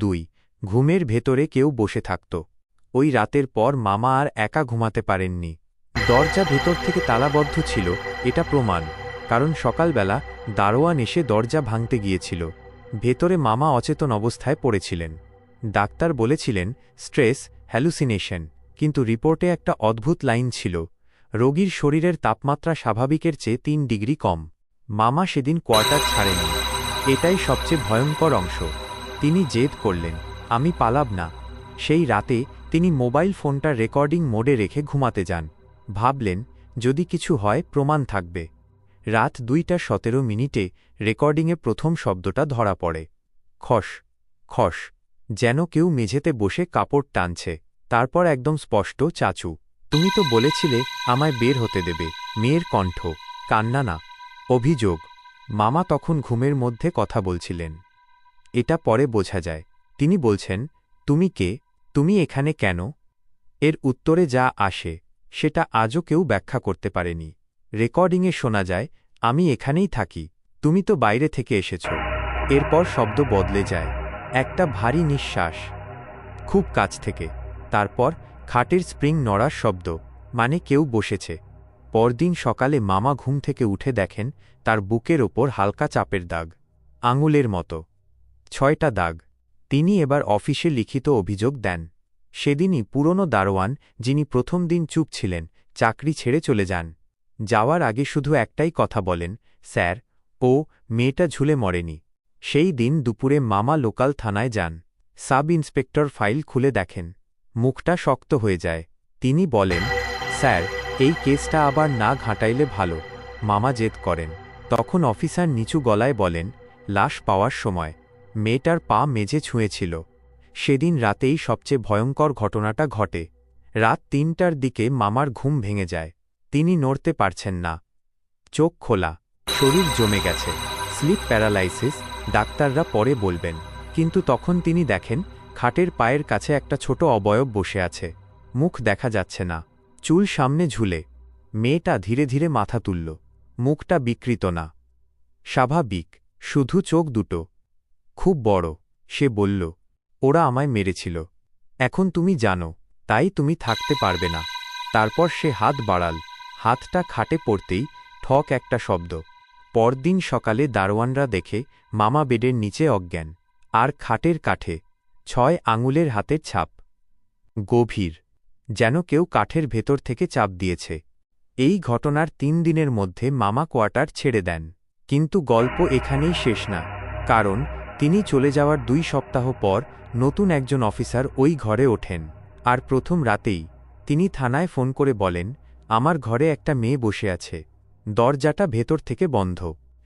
2। ঘুমের ভেতরে কেউ বসে থাকত। ওই রাতের পর মামা আর একা ঘুমাতে পারেননি। দরজা ভেতর থেকে তালাবদ্ধ ছিল, এটা প্রমাণ, কারণ সকালবেলা দারোয়ান এসে দরজা ভাঙতে গিয়েছিল। ভেতরে মামা অচেতন অবস্থায় পড়েছিলেন। ডাক্তার বলেছিলেন স্ট্রেস, হ্যালুসিনেশন, কিন্তু রিপোর্টে একটা অদ্ভুত লাইন ছিল, রোগীর শরীরের তাপমাত্রা স্বাভাবিকের চেয়ে 3 ডিগ্রি কম। মামা সেদিন কোয়ার্টার ছাড়েনি। এটাই সবচেয়ে ভয়ঙ্কর অংশ। তিনি জেদ করলেন, আমি পালাব না। সেই রাতে তিনি মোবাইল ফোনটা রেকর্ডিং মোডে রেখে ঘুমাতে যান। ভাবলেন, যদি কিছু হয় প্রমাণ থাকবে। রাত 2:17 রেকর্ডিংয়ে প্রথম শব্দটা ধরা পড়ে। খস খস, যেন কেউ মেঝেতে বসে কাপড় টানছে। তারপর একদম স্পষ্ট, চাচু, তুমি তো বলেছিলে আমায় বের হতে দেবে। মেয়ের কণ্ঠ, কান্না না, অভিযোগ। মামা তখন ঘুমের মধ্যে কথা বলছিলেন। এটা পরে বোঝা যায়। তিনি বলছেন, তুমি কে? তুমি এখানে কেন? এর উত্তরে যা আসে সেটা আজও কেউ ব্যাখ্যা করতে পারেনি। রেকর্ডিংয়ে শোনা যায়, আমি এখানেই থাকি, তুমি তো বাইরে থেকে এসেছ। এরপর শব্দ বদলে যায়, একটা ভারী নিঃশ্বাস খুব কাছ থেকে। তারপর খাটের স্প্রিং নড়ার শব্দ, মানে কেউ বসেছে। পরদিন সকালে মামা ঘুম থেকে উঠে দেখেন তার বুকের ওপর হালকা চাপের দাগ, আঙুলের মতো 6টা দাগ। তিনি এবার অফিসে লিখিত অভিযোগ দেন। সেদিনই পুরনো দারোয়ান, যিনি প্রথম দিন চুপ ছিলেন, চাকরি ছেড়ে চলে যান। যাওয়ার আগে শুধু একটাই কথা বলেন, স্যার, ও মেয়েটা ঝুলে মরেনি। সেই দিন দুপুরে মামা লোকাল থানায় যান। সাব ইন্সপেক্টর ফাইল খুলে দেখেন। মুখটা শক্ত হয়ে যায়। তিনি বলেন, স্যার, এই কেসটা আবার না ঘাঁটাইলে ভালো। মামা জেদ করেন। তখন অফিসার নিচু গলায় বলেন, লাশ পাওয়ার সময় মেয়েটার পা মেঝে ছুঁয়েছিল। সেদিন রাতেই সবচেয়ে ভয়ঙ্কর ঘটনাটা ঘটে। রাত 3টার দিকে মামার ঘুম ভেঙে যায়। তিনি নড়তে পারছেন না। চোখ খোলা, শরীর জমে গেছে, স্লিপ প্যারালাইসিস, ডাক্তাররা পরে বলবেন। কিন্তু তখন তিনি দেখেন খাটের পায়ের কাছে একটা ছোট অবয়ব বসে আছে। মুখ দেখা যাচ্ছে না, চুল সামনে ঝুলে। মেয়েটা ধীরে ধীরে মাথা তুলল। মুখটা বিকৃত না, স্বাভাবিক, শুধু চোখ দুটো খুব বড়। সে বলল, ওরা আমায় মেরেছিল। এখন তুমি জানো, তাই তুমি থাকতে পারবে না। তারপর সে হাত বাড়াল। হাতটা খাটে পড়তেই ঠক একটা শব্দ। পরদিন সকালে দারোয়ানরা দেখে মামা বেডের নিচে অজ্ঞান, আর খাটের কাঠে 6 আঙুলের হাতের ছাপ, গভীর, যেন কেউ কাঠের ভেতর থেকে চাপ দিয়েছে। এই ঘটনার 3 দিনের মধ্যে মামা কোয়ার্টার ছেড়ে দেন। কিন্তু গল্প এখানেই শেষ না, কারণ তিনি চলে যাওয়ার 2 সপ্তাহ পর নতুন একজন অফিসার ওই ঘরে ওঠেন। আর প্রথম রাতেই তিনি থানায় ফোন করে বলেন, আমার ঘরে একটা মেয়ে বসে আছে, দরজাটা ভেতর থেকে বন্ধ।